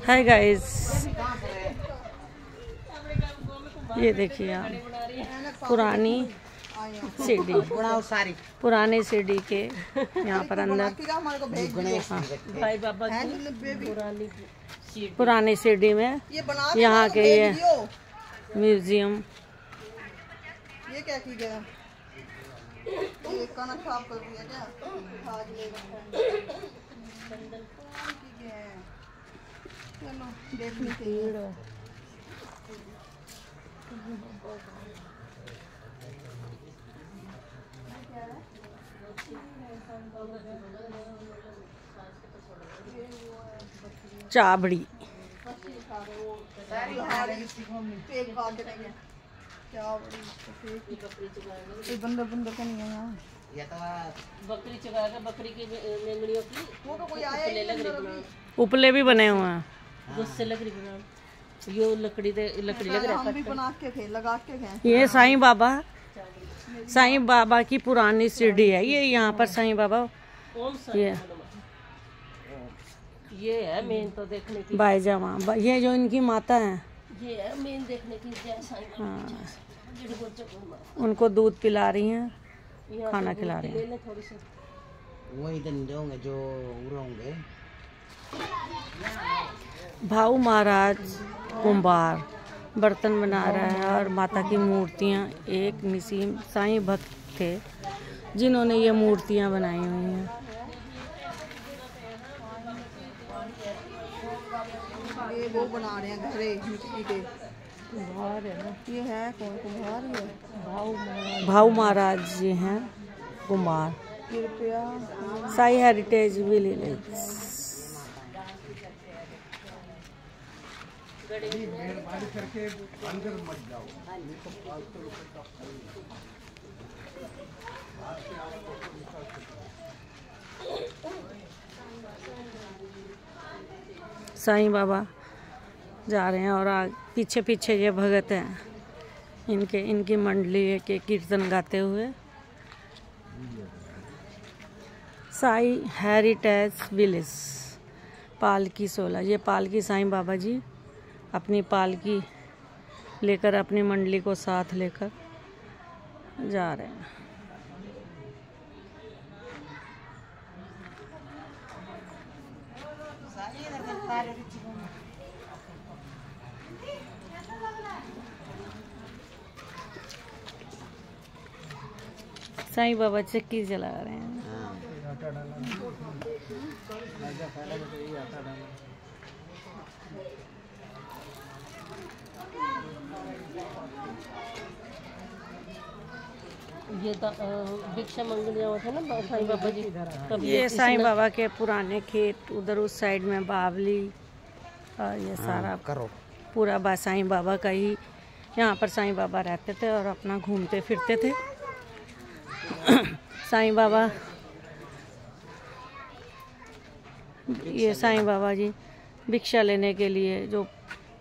Hi guys, ये देखिए आप पुरानी सीढ़ी के यहाँ पर अंदर पुरानी सीढ़ी में यहाँ के ये म्यूजियम। ये क्या की गया? ये काना साफ कर दिया क्या? आज लेगा चलो देखने के लिए। चाबड़ी बंदर बंदर का नहीं है यहाँ। बकरी चुराएगा, बकरी की मेमड़ियों की वो तो कोई आया ही नहीं अंदर। उपले भी बने हुए हैं। गुस्से लकड़ी बना, ये लकड़ी लग रहा हम भी बना के थे, लगा के थे। ये साईं बाबा की पुरानी सीढ़ी है। ये यहाँ पर साईं बाबा ये है मेन तो देखने की बाईजामा। ये जो इनकी माता है, ये है मेन देखने की। हाँ, उनको दूध पिला रही हैं, खाना खिला रही हैं। वही दिन होंगे जो होंगे। भाऊ महाराज कुंभार बर्तन बना रहा है और माता की मूर्तियाँ। एक निसीम साईं भक्त थे जिन्होंने ये मूर्तियाँ बनाई हुई हैं। ये वो बना रहे हैं घरे मिट्टी के। कुम्हार है ना, ये है कौन कुम्हार? है भाऊ महाराज जी हैं कुम्हार। कृपया साई हेरिटेज विलेज। साईं बाबा जा रहे हैं और पीछे पीछे ये भगत हैं, इनकी मंडली के कीर्तन गाते हुए। साई हेरिटेज विलेज, पालकी 16। ये पालकी साईं बाबा जी अपनी पालकी लेकर अपनी मंडली को साथ लेकर जा रहे हैं। साईं बाबा चक्की चला रहे हैं। ये भिक्षा मांगने जाओ थे ना साईं बाबा जी। ये साईं बाबा के पुराने खेत, उधर उस साइड में बावली और ये सारा पूरा साईं बाबा का ही। यहाँ पर साईं बाबा रहते थे और अपना घूमते फिरते थे। साईं बाबा, ये साईं बाबा जी भिक्षा लेने के लिए जो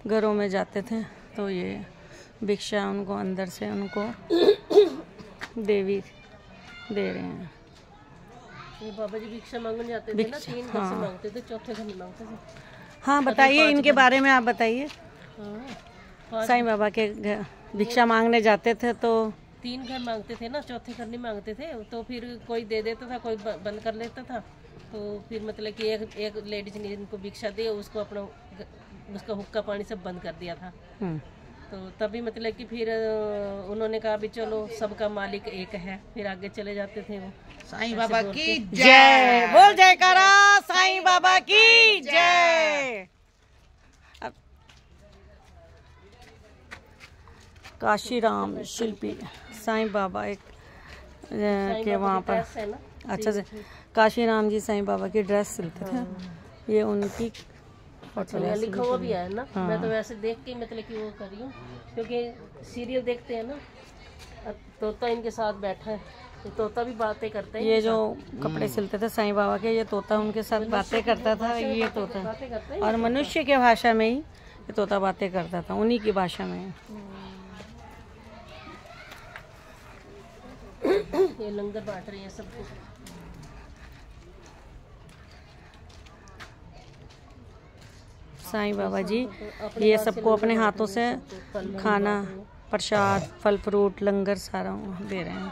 घरों में जाते थे, तो ये भिक्षा उनको अंदर से उनको देवी दे रहे हैं। ये बाबा जी भिक्षा मांगने जाते थे ना, 3 घर से मांगते थे, चौथे घर नहीं मांगते थे। हाँ, बताइए इनके बारे में, आप बताइए। साईं बाबा के भिक्षा मांगने जाते थे तो 3 घर मांगते थे ना, चौथे घर नहीं मांगते थे। तो फिर कोई दे देता था, कोई बंद कर लेता था। तो फिर मतलब कि एक लेडीज ने इनको भिक्षा दी, उसको उसका हुक्का पानी सब बंद कर दिया था। तो तभी मतलब कि फिर उन्होंने कहा भी चलो सबका मालिक एक है, फिर आगे चले जाते थे वो। साईं बाबा की जय बोल, जयकारा साईं बाबा की जय। काशीराम शिल्पी साईं बाबा एक के वहाँ पर, अच्छा से काशीराम जी साईं बाबा की ड्रेस सिलते थे। ये उनकी लिखा हुआ भी है ना। मैं तो वैसे देख के मतलब कि वो कर रही हूँ, क्योंकि सीरियल देखते हैं ना, तोता इनके साथ बैठा है, तो तोता भी बातें करते हैं। ये जो कपड़े सिलते थे साईं बाबा के, ये तोता उनके साथ बातें करता था। ये तोता और मनुष्य के भाषा में ही ये तोता बातें करता था, उन्हीं की भाषा में। ये लंगर बांट रही है सबको। साईं बाबा जी ये सबको अपने हाथों से खाना, प्रसाद, फल फ्रूट, लंगर सारा दे रहे हैं।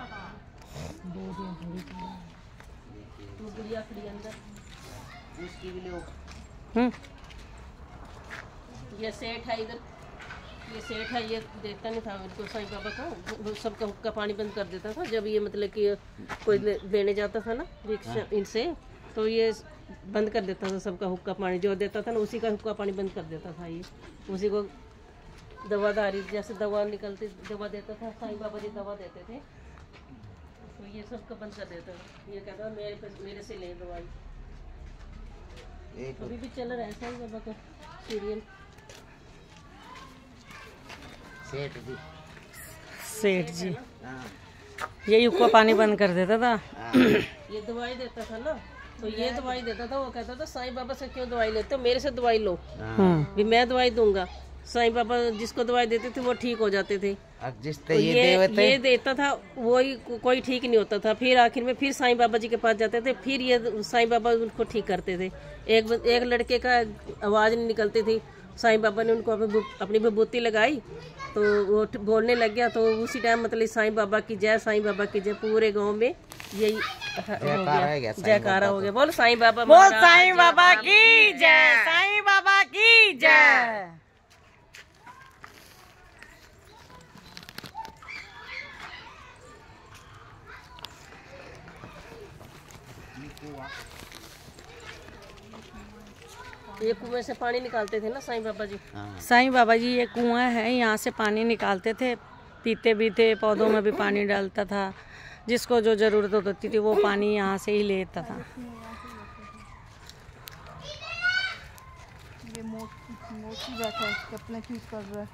ये सेठ है इधर, ये सेठ है, ये देखता नहीं था उनको साईं बाबा का, सबका हुक्का पानी बंद कर देता था जब ये मतलब कि कोई लेने जाता था ना भिक्षा इनसे, तो ये बंद कर देता था सबका हुक्का पानी, जो देता था ना उसी का हुक्का पानी बंद कर देता था। ये उसी को दवादारी जैसे दवा निकलती दवा देता था साईं बाबा जी, दवा देते थे तो ये सबका बंद कर देता था। ये कहता मेरे से ले दवाई। अभी भी चल रहा है साईं बाबा का सीरियल। सेठ जी यही हुक्का पानी बंद कर देता था। ये दवाई देता था ना, तो ये दवाई देता था, वो कहता था साईं बाबा से क्यों दवाई लेते हो, मेरे से दवाई लो, भी मैं दवाई दूंगा। साईं बाबा जिसको दवाई देते थे वो ठीक हो जाते थे। तो ये देता था वही कोई ठीक नहीं होता था। फिर आखिर में फिर साईं बाबा जी के पास जाते थे, फिर ये साईं बाबा उनको ठीक करते थे। एक लड़के का आवाज नहीं निकलती थी, साईं बाबा ने उनको अपनी विभूति लगाई तो वो बोलने लग गया, तो उसी टाइम मतलब साईं बाबा की जय, साईं बाबा की जय, पूरे गांव में यही जयकारा हो गया। बोल साईं बाबा, बोल साईं बाबा की जय, साईं बाबा की जय। ये कुएं से पानी निकालते थे ना साईं बाबा जी। साईं बाबा जी ये कुआं है, यहाँ से पानी निकालते थे, पीते भी थे, पौधों में भी पानी डालता था, जिसको जो जरूरत होती थी वो पानी यहाँ से ही लेता था। ये मोची बैठा है, अपने चीज कर रहा है।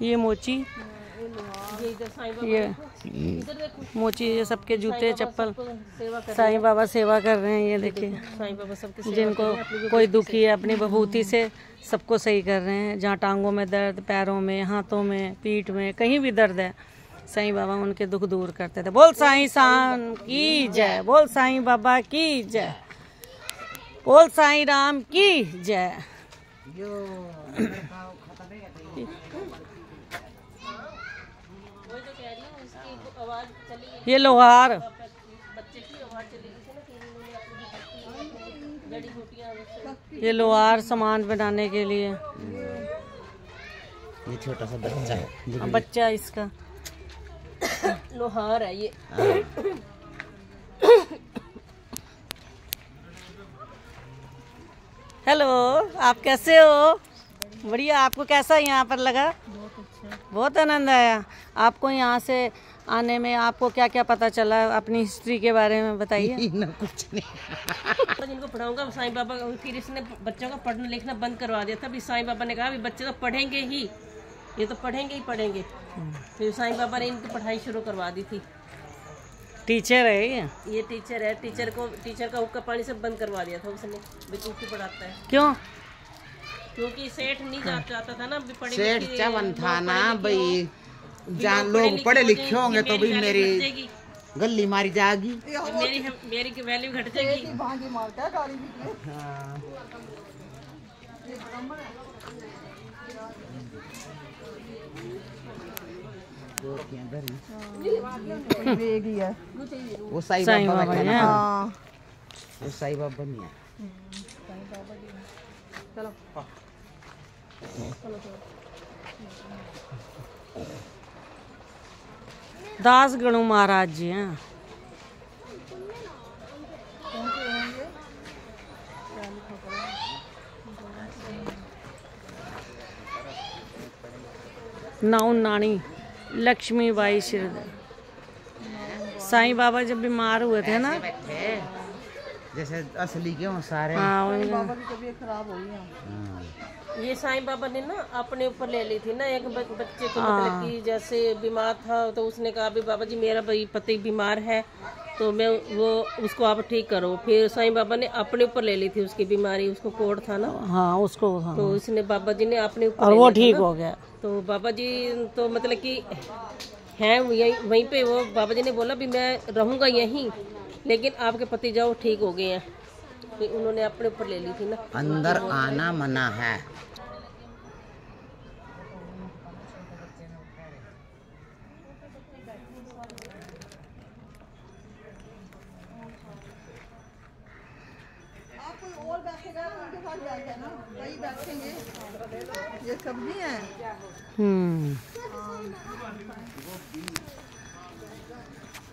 ये मोची, ये इधर साईं बाबा, ये इधर देखो मोची, ये सबके जूते चप्पल साईं बाबा सेवा कर रहे हैं। ये देखिए साईं बाबा सबके जिनको कोई दुखी है अपनी विभूति से सबको सही कर रहे हैं। जहाँ टांगों में दर्द, पैरों में, हाथों में, पीठ में, कहीं भी दर्द है, साईं बाबा उनके दुख दूर करते थे। बोल साईं शान की जय, बोल साईं बाबा की जय, बोल साईं राम की जय। ये लोहार बच्चे की आवाज चली गई थी ना कि उन्होंने अपनी जड़ी बूटियां, ये लोहार सामान बनाने के लिए। ये छोटा सा बच्चा है, बच्चा इसका लोहार है ये। हेलो, आप कैसे हो? बढ़िया। आपको कैसा यहाँ पर लगा? बहुत आनंद आया। आपको यहाँ से आने में आपको क्या क्या पता चला, अपनी हिस्ट्री के बारे में बताइए। कुछ नहीं। जिनको पढ़ाऊंगा साईं बाबा, फिर इसने बच्चों का पढ़ना लिखना बंद करवा दिया था। भी साईं बाबा ने कहा भी बच्चे तो पढ़ेंगे ही, ये तो पढ़ेंगे ही पढ़ेंगे। फिर साईं बाबा ने इनकी पढ़ाई शुरू करवा दी थी। टीचर है ये टीचर है, टीचर का हुक्का पानी सब बंद करवा दिया था उसने, बेवकूफ़ी पढ़ाता है। क्यों? क्योंकि सेठ नहीं चाहता था ना, सेठ चवन था ना भाई, जान लोग पढ़े लिखे होंगे तो भी मेरी गली मारी जाएगी, मेरी वैल्यू घट जाएगी। भांजी मारता है गाड़ी भी। वो साईं बाबा का है, वो साईं बाबा नहीं है। चलो दास गणु महाराज जी हैं। नाउन नानी लक्ष्मीबाई श्रीधर। साईं बाबा जब बीमार हुए थे ना, जैसे असली क्यों सारे। हाँ, बाबा की तबीयत खराब हो गई। ये साईं बाबा ने ना अपने ऊपर ले ली थी ना एक बच्चे को, मतलब कि जैसे बीमार था तो उसने कहा भी बाबा जी मेरा भाई पति बीमार है तो मैं वो उसको आप ठीक करो। फिर साईं बाबा ने अपने ऊपर ले ली थी उसकी बीमारी, उसको कोढ़ था ना। हाँ उसको, हाँ। तो उसने बाबा जी ने अपने ऊपर और वो ठीक हो गया। तो बाबा जी तो मतलब कि हैं वहीं पे, वो बाबा जी ने बोला भी मैं रहूँगा यहीं, लेकिन आपके पति जाओ ठीक हो गए हैं। कि उन्होंने अपने ऊपर ले ली थी ना। अंदर आना मना है। आप कोई और बैठेगा उनके साथ जाएगा ना, वही बैठेंगे। ये सब्जी है।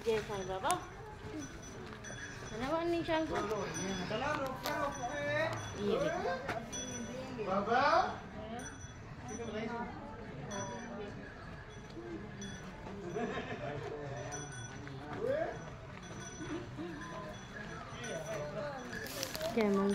जय साईं बाबा। निशान को ये देखो कैमल